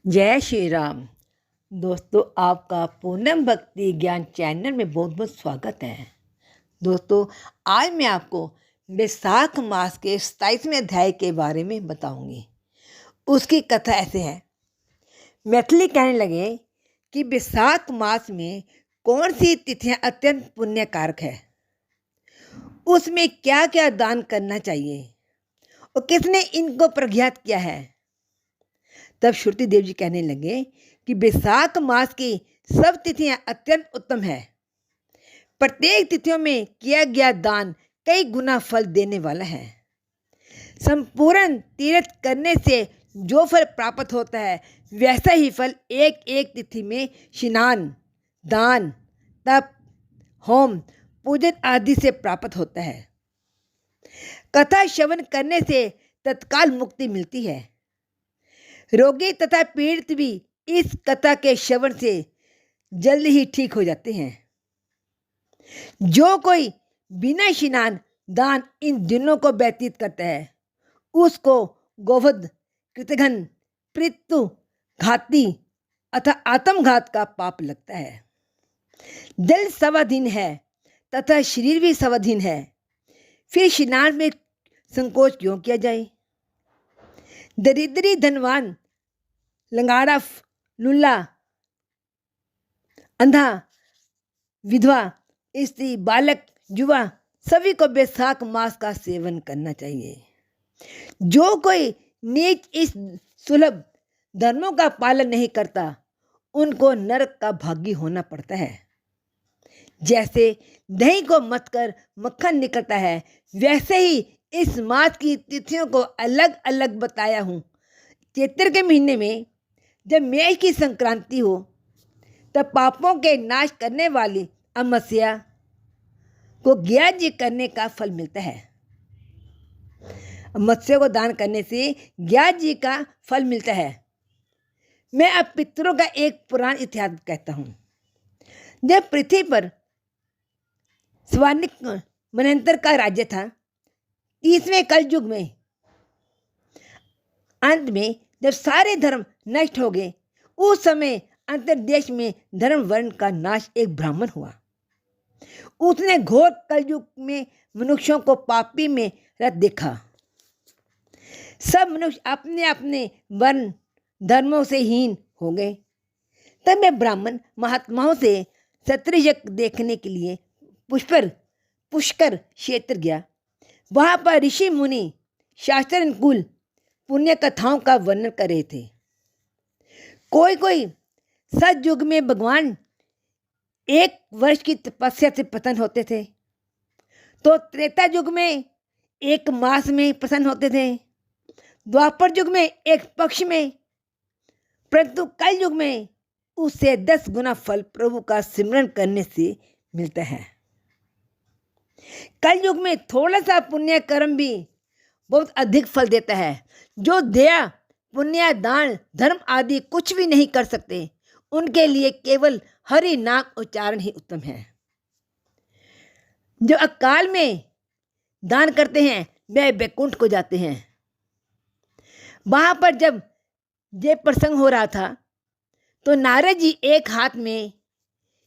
जय श्री राम। दोस्तों, आपका पूनम भक्ति ज्ञान चैनल में बहुत बहुत स्वागत है। दोस्तों, आज मैं आपको वैशाख मास के 27वें अध्याय के बारे में बताऊंगी। उसकी कथा ऐसे है। मैथिली कहने लगे कि वैशाख मास में कौन सी तिथियां अत्यंत पुण्यकारक है, उसमें क्या क्या दान करना चाहिए और किसने इनको प्रज्ञात किया है। तब श्रुति देव जी कहने लगे कि वैशाख मास की सब तिथियां अत्यंत उत्तम है। प्रत्येक तिथियों में किया गया दान कई गुना फल देने वाला है। संपूर्ण तीर्थ करने से जो फल प्राप्त होता है, वैसा ही फल एक एक तिथि में स्नान, दान, तप, होम, पूजन आदि से प्राप्त होता है। कथा श्रवण करने से तत्काल मुक्ति मिलती है। रोगी तथा पीड़ित भी इस कथा के श्रवण से जल्द ही ठीक हो जाते हैं। जो कोई बिना स्नान, दान इन दिनों को व्यतीत करता है, उसको गोवध, कृतघ्न, पृथु, घाती अथवा आत्मघात का पाप लगता है। जल स्वाधीन है तथा शरीर भी स्वाधीन है, फिर स्नान में संकोच क्यों किया जाए। दरिद्री, धनवान, लंगाड़ा, लुल्ला, अंधा, विधवा, स्त्री, बालक, युवा सभी को वैशाख मास का सेवन करना चाहिए। जो कोई नीच इस सुलभ धर्मों का पालन नहीं करता, उनको नरक का भागी होना पड़ता है। जैसे दही को मथ कर मक्खन निकलता है, वैसे ही इस मास की तिथियों को अलग अलग बताया हूँ। चैत्र के महीने में जब मेष की संक्रांति हो, तब पापों के नाश करने वाली अमावस्या को ज्ञात जी करने का फल मिलता है। मत्स्य को दान करने से ज्ञात जी का फल मिलता है। मैं अब पितरों का एक पुराण इतिहास कहता हूँ। जब पृथ्वी पर स्वर्णिक मनंतर का राज्य था, 30वें कलयुग में अंत में जब सारे धर्म नष्ट हो गए, उस समय अंतरदेश में धर्म वर्ण का नाश एक ब्राह्मण हुआ। उसने घोर कलयुग में मनुष्यों को पापी में रत देखा। सब मनुष्य अपने अपने वर्ण धर्मों से हीन हो गए। तब मैं ब्राह्मण महात्माओं से क्षत्रिय देखने के लिए पुष्कर क्षेत्र गया। वहां पर ऋषि मुनि शास्त्र अनुकूल पुण्य कथाओं का वर्णन कर रहे थे। कोई कोई सतयुग में भगवान 1 वर्ष की तपस्या से प्रसन्न होते थे, तो त्रेता युग में 1 मास में प्रसन्न होते थे, द्वापर युग में 1 पक्ष में, परंतु कल युग में उससे 10 गुना फल प्रभु का सिमरन करने से मिलता है। कल युग में थोड़ा सा पुण्य कर्म भी बहुत अधिक फल देता है। जो दया, पुण्य, दान, धर्म आदि कुछ भी नहीं कर सकते, उनके लिए केवल हरि नाम उच्चारण ही उत्तम है। जो अकाल में दान करते हैं, वे वैकुंठ को जाते हैं। वहां पर जब ये प्रसंग हो रहा था, तो नारद जी एक हाथ में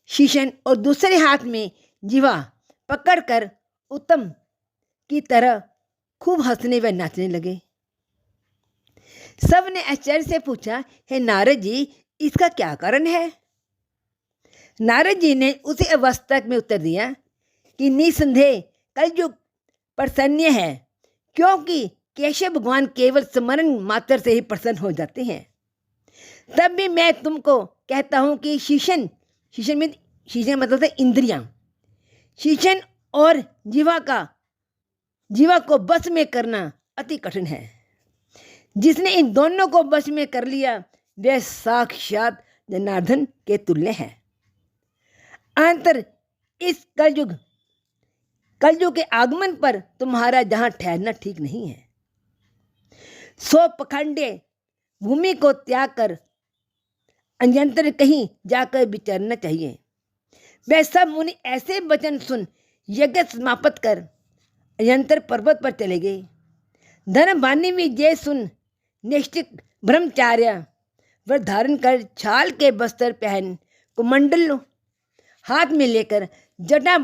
शीशन और दूसरे हाथ में जीवा पकड़कर उत्तम की तरह खूब हंसने व नाचने लगे। सब ने आश्चर्य से पूछा, हे नारद जी, इसका क्या कारण है। नारद जी ने उसी अवस्था में उत्तर दिया कि निसंदेह कलयुग प्रसन्न है, क्योंकि केशव भगवान केवल स्मरण मात्र से ही प्रसन्न हो जाते हैं। तब भी मैं तुमको कहता हूं कि शीशन मतलब इंद्रियां, शीशन और जीवा को बस में करना अति कठिन है। जिसने इन दोनों को बस में कर लिया, वह साक्षात जनार्दन के तुल्य है। अंतर इस कलयुग के आगमन पर तुम्हारा जहां ठहरना ठीक नहीं है। 100 पखंडे भूमि को त्याग कर अन्यंतर कहीं जाकर विचरना चाहिए। वह सब मुनि ऐसे वचन सुन यज्ञ समाप्त कर अन्यंतर पर्वत पर चले गए। धर्मवाणी भी ये सुन निष्ठिक ब्रह्मचार्य व्रत धारण कर छाल के बस्तर पहन कुमंडल हाथ में लेकर जटा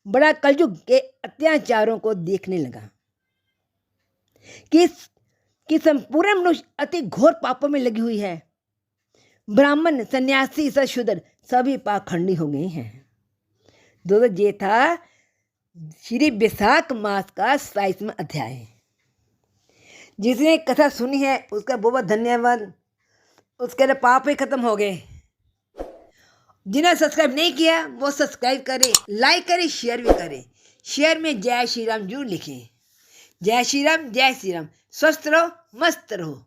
बड़ा कलयुग के अत्याचारों को देखने लगा कि संपूर्ण मनुष्य अति घोर पापों में लगी हुई है। ब्राह्मण, सन्यासी, शूद्र सभी पाखंडी हो गए हैं। दोस्तों, ये था श्री वैशाख मास का 27वां अध्याय। जिसने कथा सुनी है उसका बहुत धन्यवाद। उसके लिए पाप ही खत्म हो गए। जिन्हें सब्सक्राइब नहीं किया वो सब्सक्राइब करें, लाइक करें, शेयर भी करें। शेयर में जय श्री राम जरूर लिखें। जय श्री राम, जय श्री राम। स्वस्थ रहो, मस्त रहो।